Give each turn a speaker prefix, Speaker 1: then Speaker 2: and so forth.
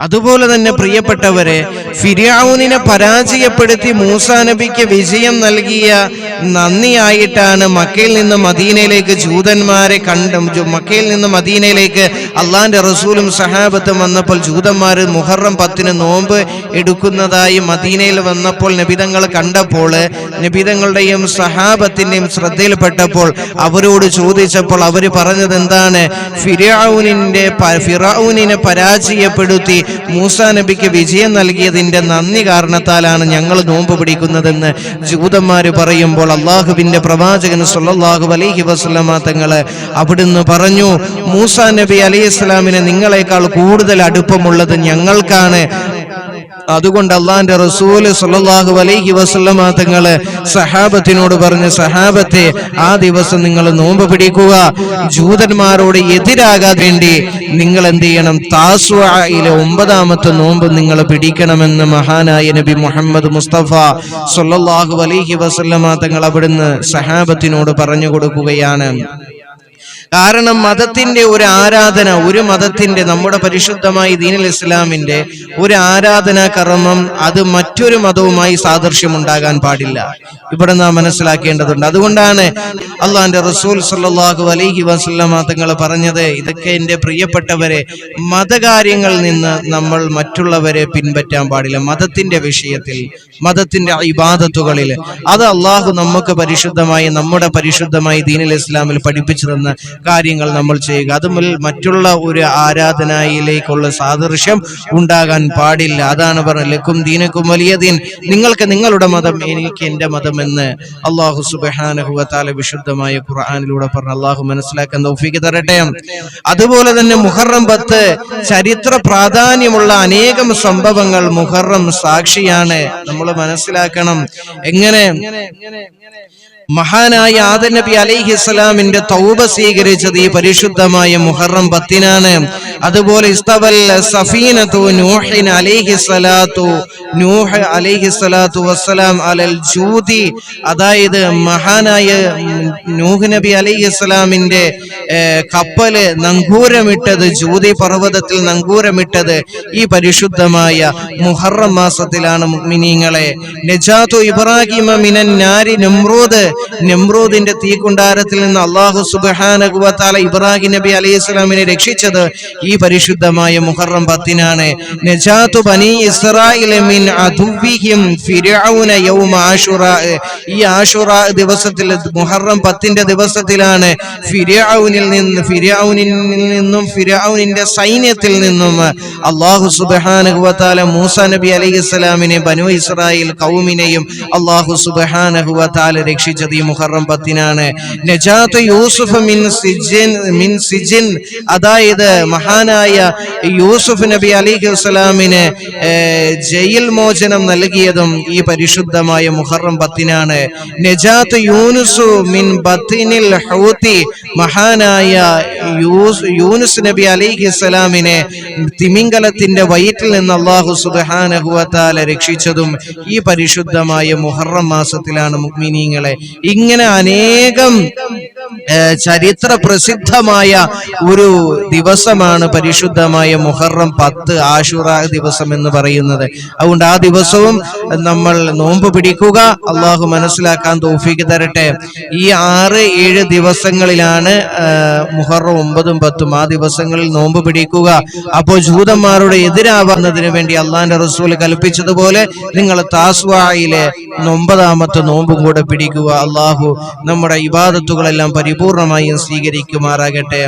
Speaker 1: അതുപോലെ തന്നെ പ്രിയപ്പെട്ടവരെ, ഫിർഔനിനെ പരാജയപ്പെടുത്തി മൂസാ നബിക്ക് വിജയം നൽകിയ നന്ദിയായിട്ടാണ് മക്കയിൽ നിന്ന് മദീനയിലേക്ക് ജൂതന്മാരെ മക്കയിൽ നിന്ന് മദീനയിലേക്ക് അള്ളാന്റെ റസൂലും സഹാബത്തും വന്നപ്പോൾ ജൂതന്മാർ മുഹറം 10 നോമ്പ് എടുക്കുന്നതായി മദീനയിൽ വന്നപ്പോൾ നബിതങ്ങൾ കണ്ടപ്പോൾ, നബിതങ്ങളുടെയും സഹാബത്തിന്റെയും ശ്രദ്ധയിൽപ്പെട്ടപ്പോൾ അവരോട് ചോദിച്ചപ്പോൾ അവർ പറഞ്ഞത് എന്താണ്? ഫിർഔനിനെ പരാജയപ്പെടുത്തി മൂസാ നബിക്ക് വിജയം നൽകിയതിന്റെ നന്ദി കാരണത്താലാണ് ഞങ്ങൾ നോമ്പ് പിടിക്കുന്നതെന്ന് ജൂതന്മാര് പറയുമ്പോൾ അള്ളാഹുവിന്റെ പ്രവാചകൻ സ്വല്ലല്ലാഹു അലൈഹി വസല്ലമ തങ്ങള് അവിടുന്ന് പറഞ്ഞു, മൂസാ നബി അലൈഹിസ്സലാമിന് നിങ്ങളെക്കാൾ കൂടുതൽ അടുപ്പമുള്ളത് ഞങ്ങൾക്കാണ്. അതുകൊണ്ട് അള്ളാന്റെ റസൂൽ സ്വല്ലല്ലാഹു അലൈഹി വസല്ലമ തങ്ങള് സഹാബത്തിനോട് പറഞ്ഞു, സഹാബത്തെ ആ ദിവസം നിങ്ങൾ നോമ്പ് പിടിക്കുക. ജൂതന്മാരോട് എതിരാകാൻ വേണ്ടി നിങ്ങൾ എന്ത് ചെയ്യണം? താസ്വഇലെ 9ാമത്തെ നോമ്പ് നിങ്ങൾ പിടിക്കണമെന്ന് മഹാനായ നബി മുഹമ്മദ് മുസ്തഫ സ്വല്ലല്ലാഹു അലൈഹി വസല്ലമ തങ്ങൾ അവിടുന്ന് സഹാബത്തിനോട് പറഞ്ഞു കൊടുക്കുകയാണ്. കാരണം മതത്തിന്റെ ഒരു ആരാധന, ഒരു മതത്തിന്റെ, നമ്മുടെ പരിശുദ്ധമായ ദീനുൽ ഇസ്ലാമിന്റെ ഒരു ആരാധനാ കർമ്മം അത് മറ്റൊരു മതവുമായി സാദൃശ്യം ഉണ്ടാകാൻ പാടില്ല. ഇവിടെ നാം മനസ്സിലാക്കേണ്ടതുണ്ട്. അതുകൊണ്ടാണ് അള്ളാന്റെ റസൂൽ സ്വല്ലല്ലാഹു അലൈഹി വസല്ലമ തങ്ങൾ പറഞ്ഞത്, ഇതൊക്കെ എന്റെ പ്രിയപ്പെട്ടവരെ, മതകാര്യങ്ങളിൽ നിന്ന് നമ്മൾ മറ്റുള്ളവരെ പിൻപറ്റാൻ പാടില്ല. മതത്തിന്റെ വിഷയത്തിൽ, മതത്തിന്റെ ഇബാദത്തുകളിൽ അത് അള്ളാഹു നമുക്ക് പരിശുദ്ധമായി, നമ്മുടെ പരിശുദ്ധമായ ദീനുൽ ഇസ്ലാമിൽ പഠിപ്പിച്ചു തന്ന കാര്യങ്ങൾ നമ്മൾ ചെയ്യുക. അതുമുതൽ മറ്റുള്ള ഒരു ആരാധനയിലേക്കുള്ള സാദൃശ്യം ഉണ്ടാകാൻ പാടില്ല. അതാണ് പറഞ്ഞത്, ലക്കും ദീനക്കും വലിയ ദീൻ, നിങ്ങൾക്ക് നിങ്ങളുടെ മതം, എനിക്ക് എന്റെ മതം എന്ന് അല്ലാഹു സുബ്ഹാനഹു വ തആല വിശുദ്ധമായ ഖുർആനിലൂടെ പറഞ്ഞു. അല്ലാഹു മനസ്സിലാക്കാൻ തൗഫീഖ് തരട്ടെ. അതുപോലെ തന്നെ മുഹറം 10 ചരിത്ര പ്രാധാന്യമുള്ള അനേകം സംഭവങ്ങൾ മുഹറം സാക്ഷിയാണ്. നമ്മൾ മനസ്സിലാക്കണം. എങ്ങനെ മഹാനായ ആദം നബി അലൈഹിസ്സലാമിന്റെ തൗബ സ്വീകരിച്ചത് ഈ പരിശുദ്ധമായ മുഹറം 10നാണ്. അതുപോലെ ഇസ്തവൽ സഫീനതു നൂഹ് അലൈഹിസ്സലാത്തു വസ്സലാം അലൽ ജൂദി, അതായത് മഹാനായ നൂഹ് നബി അലൈഹിസ്സലാമിന്റെ കപ്പല് നങ്കൂരമിട്ടത്, ജൂദി പർവ്വതത്തിൽ നങ്കൂരമിട്ടത് ഈ പരിശുദ്ധമായ മുഹറം മാസത്തിലാണ്. മുഅ്മിനീങ്ങളെ, നജാതു ഇബ്രാഹിമ മിനൻ നാരി, നമ്രൂദിന്റെ തീക്കുണ്ടാരത്തിൽ നിന്ന് അല്ലാഹു സുബ്ഹാനഹു വ തആല ഇബ്രാഹിം നബി അലൈഹിസ്സലാമിനെ രക്ഷിച്ചത് ഈ പരിശുദ്ധമായ മുഹറം 10നാണ്. നജാതു ബനി ഇസ്രായീല മിൻ അദുവ്വിഹിം ഫിർഔന യൗമ ആശുറാ, ഈ ആശുറാ ദിവസത്തിൽ, മുഹറം 10ന്റെ ദിവസത്തിലാണ് ഫിർഔനിൽ നിന്നും ഫിർഔനിന്റെ സൈന്യത്തിൽ നിന്നും അല്ലാഹു സുബ്ഹാനഹു വ തആല മൂസാ നബി അലൈഹിസ്സലാമിനെ, ബനു ഇസ്രായേൽ ഖൗമിനെയും അല്ലാഹു സുബ്ഹാനഹു വ തആല രക്ഷിച്ചത് ഈ മുഹറം 10നാണ്. നജാത്ത് യൂസുഫ് മിൻ സിജിൻ, അതായത് മഹാനായ യൂസുഫ് നബി അലൈഹിസ്സലാമിന് ജയിൽ മോചനം നൽകിയതും ഈ പരിശുദ്ധമായ മുഹറം 10നാണ്. നജാത്ത് യൂനുസു മിൻ ബത്നിൽ ഹൂതി, മഹാനായ യൂനുസ് നബി അലൈഹിസ്സലാമിനെ തിമിംഗലത്തിന്റെ വയറ്റിൽ നിന്ന് അല്ലാഹു സുബ്ഹാനഹു വ തആല രക്ഷിച്ചതും ഈ പരിശുദ്ധമായ മുഹറം മാസത്തിലാണ്. മുഅ്മിനീങ്ങളെ, ഇങ്ങനെ അനേകം ചരിത്ര പ്രസിദ്ധമായ ഒരു ദിവസമാണ് പരിശുദ്ധമായ മുഹറം 10 ആശുറാ ദിവസം എന്ന് പറയുന്നത്. അതുകൊണ്ട് ആ ദിവസവും നമ്മൾ നോമ്പ് പിടിക്കുക. അള്ളാഹു മനസ്സിലാക്കാൻ തൗഫീഖ് തരട്ടെ. ഈ 6-7 ദിവസങ്ങളിലാണ് മുഹറം 9ഉം 10ഉം, ആ ദിവസങ്ങളിൽ നോമ്പ് പിടിക്കുക. അപ്പോൾ ജൂതന്മാരുടെ എതിരാവുന്നതിന് വേണ്ടി അള്ളാന്റെ റസൂൽ കൽപ്പിച്ചതുപോലെ നിങ്ങൾ താസ്വായിലെ 9ാമത്തെ നോമ്പും കൂടെ പിടിക്കുക. അള്ളാഹു നമ്മുടെ ഇബാദത്തുകളെല്ലാം പരിപൂർണമായും സ്വീകരിക്കുമാറാകട്ടെ.